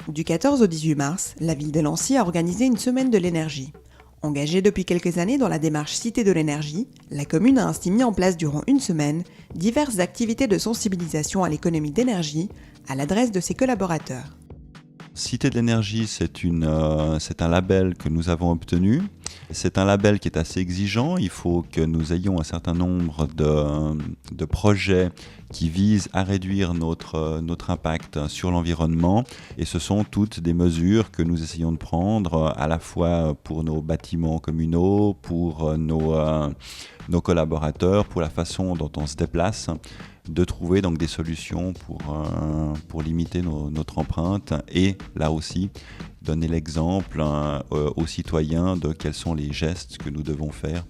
Du 14 au 18 mars, la ville de Nancy a organisé une semaine de l'énergie. Engagée depuis quelques années dans la démarche Cité de l'énergie, la commune a ainsi mis en place durant une semaine diverses activités de sensibilisation à l'économie d'énergie à l'adresse de ses collaborateurs. Cité de l'énergie, c'est un label que nous avons obtenu. C'est un label qui est assez exigeant. Il faut que nous ayons un certain nombre de projets qui visent à réduire notre impact sur l'environnement. Et ce sont toutes des mesures que nous essayons de prendre à la fois pour nos bâtiments communaux, pour nos collaborateurs, pour la façon dont on se déplace, de trouver donc des solutions pour limiter notre empreinte et là aussi donner l'exemple aux citoyens de quels sont les gestes que nous devons faire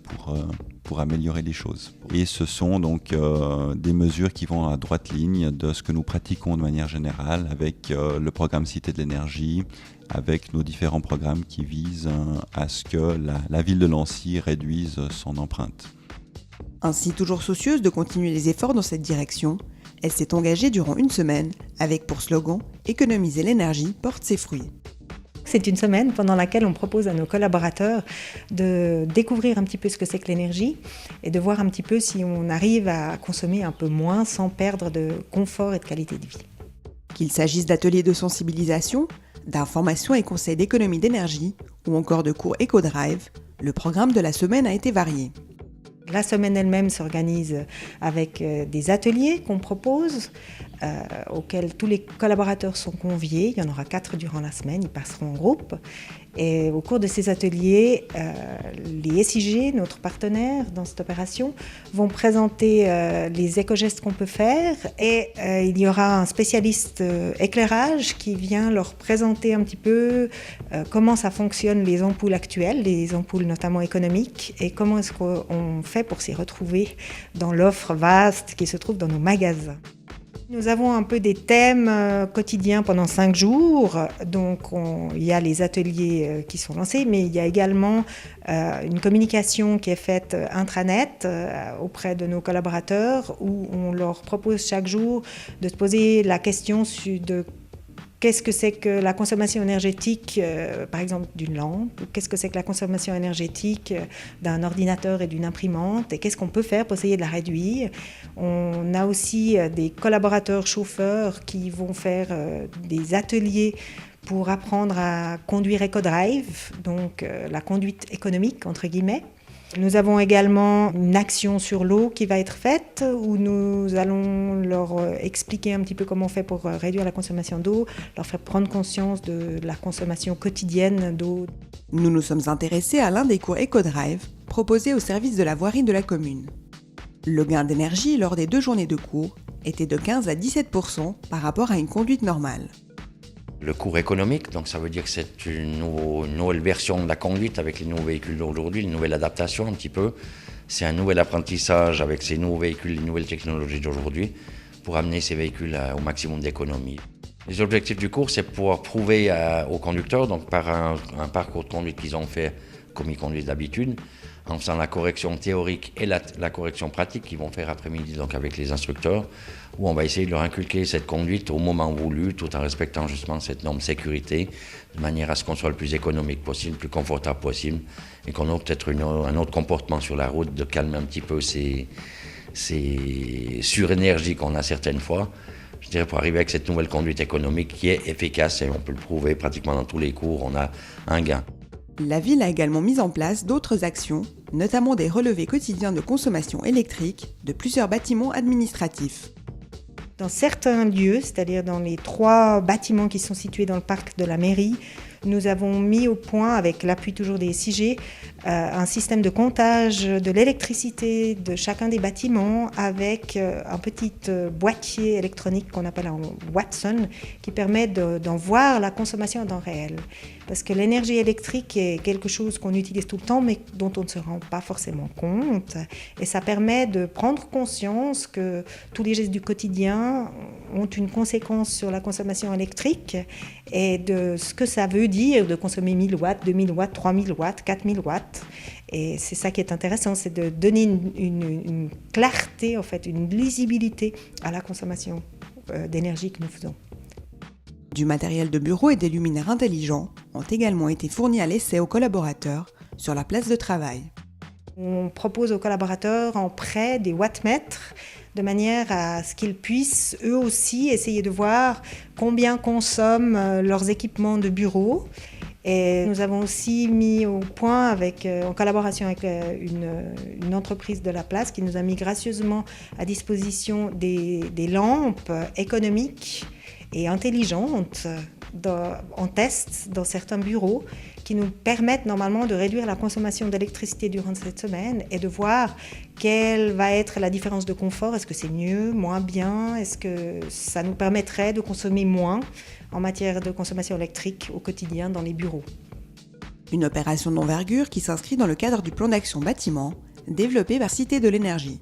pour améliorer les choses. Et ce sont donc des mesures qui vont à droite ligne de ce que nous pratiquons de manière générale avec le programme Cité de l'énergie, avec nos différents programmes qui visent à ce que la ville de Nancy réduise son empreinte. Ainsi, toujours soucieuse de continuer les efforts dans cette direction, elle s'est engagée durant une semaine avec pour slogan « Économiser l'énergie porte ses fruits ». C'est une semaine pendant laquelle on propose à nos collaborateurs de découvrir un petit peu ce que c'est que l'énergie et de voir un petit peu si on arrive à consommer un peu moins sans perdre de confort et de qualité de vie. Qu'il s'agisse d'ateliers de sensibilisation, d'information et conseils d'économie d'énergie ou encore de cours EcoDrive, le programme de la semaine a été varié. La semaine elle-même s'organise avec des ateliers qu'on propose, auxquels tous les collaborateurs sont conviés. Il y en aura 4 durant la semaine, ils passeront en groupe. Et au cours de ces ateliers, les SIG, notre partenaire dans cette opération, vont présenter les éco-gestes qu'on peut faire et il y aura un spécialiste éclairage qui vient leur présenter un petit peu comment ça fonctionne les ampoules actuelles, les ampoules notamment économiques, et comment est-ce qu'on fait pour s'y retrouver dans l'offre vaste qui se trouve dans nos magasins. Nous avons un peu des thèmes quotidiens pendant 5 jours, donc il y a les ateliers qui sont lancés, mais il y a également une communication qui est faite intranet auprès de nos collaborateurs où on leur propose chaque jour de se poser la question de qu'est-ce que c'est que la consommation énergétique, par exemple, d'une lampe, ou qu'est-ce que c'est que la consommation énergétique d'un ordinateur et d'une imprimante, et qu'est-ce qu'on peut faire pour essayer de la réduire. On a aussi des collaborateurs chauffeurs qui vont faire des ateliers pour apprendre à conduire EcoDrive, donc la conduite économique, entre guillemets. Nous avons également une action sur l'eau qui va être faite où nous allons leur expliquer un petit peu comment on fait pour réduire la consommation d'eau, leur faire prendre conscience de la consommation quotidienne d'eau. Nous nous sommes intéressés à l'un des cours EcoDrive proposés au service de la voirie de la commune. Le gain d'énergie lors des 2 journées de cours était de 15 à 17% par rapport à une conduite normale. Le cours économique, donc ça veut dire que c'est une nouvelle version de la conduite avec les nouveaux véhicules d'aujourd'hui, une nouvelle adaptation un petit peu. C'est un nouvel apprentissage avec ces nouveaux véhicules, les nouvelles technologies d'aujourd'hui pour amener ces véhicules au maximum d'économie. Les objectifs du cours, c'est pouvoir prouver aux conducteurs, donc par un parcours de conduite qu'ils ont fait comme ils conduisent d'habitude, en faisant la correction théorique et la correction pratique qu'ils vont faire après-midi donc avec les instructeurs, où on va essayer de leur inculquer cette conduite au moment voulu, tout en respectant justement cette norme sécurité, de manière à ce qu'on soit le plus économique possible, le plus confortable possible, et qu'on ait peut-être un autre comportement sur la route, de calmer un petit peu ces surénergies qu'on a certaines fois, je dirais, pour arriver avec cette nouvelle conduite économique qui est efficace, et on peut le prouver pratiquement dans tous les cours, on a un gain. La ville a également mis en place d'autres actions, notamment des relevés quotidiens de consommation électrique de plusieurs bâtiments administratifs. Dans certains lieux, c'est-à-dire dans les 3 bâtiments qui sont situés dans le parc de la mairie, nous avons mis au point, avec l'appui toujours des SIG, un système de comptage de l'électricité de chacun des bâtiments avec un petit boîtier électronique qu'on appelle un Watson qui permet d'en voir la consommation en temps réel. Parce que l'énergie électrique est quelque chose qu'on utilise tout le temps mais dont on ne se rend pas forcément compte. Et ça permet de prendre conscience que tous les gestes du quotidien ont une conséquence sur la consommation électrique et de ce que ça veut dire de consommer 1000 watts, 2000 watts, 3000 watts, 4000 watts. Et c'est ça qui est intéressant, c'est de donner une clarté, en fait, une lisibilité à la consommation d'énergie que nous faisons. Du matériel de bureau et des luminaires intelligents ont également été fournis à l'essai aux collaborateurs sur la place de travail. On propose aux collaborateurs en prêt des wattmètres de manière à ce qu'ils puissent eux aussi essayer de voir combien consomment leurs équipements de bureau. Et nous avons aussi mis au point, en collaboration avec une entreprise de la place, qui nous a mis gracieusement à disposition des lampes économiques et intelligentes en test dans certains bureaux, qui nous permettent normalement de réduire la consommation d'électricité durant cette semaine et de voir quelle va être la différence de confort. Est-ce que c'est mieux, moins bien? Est-ce que ça nous permettrait de consommer moins en matière de consommation électrique au quotidien dans les bureaux? Une opération d'envergure qui s'inscrit dans le cadre du plan d'action bâtiment développé par Cité de l'énergie.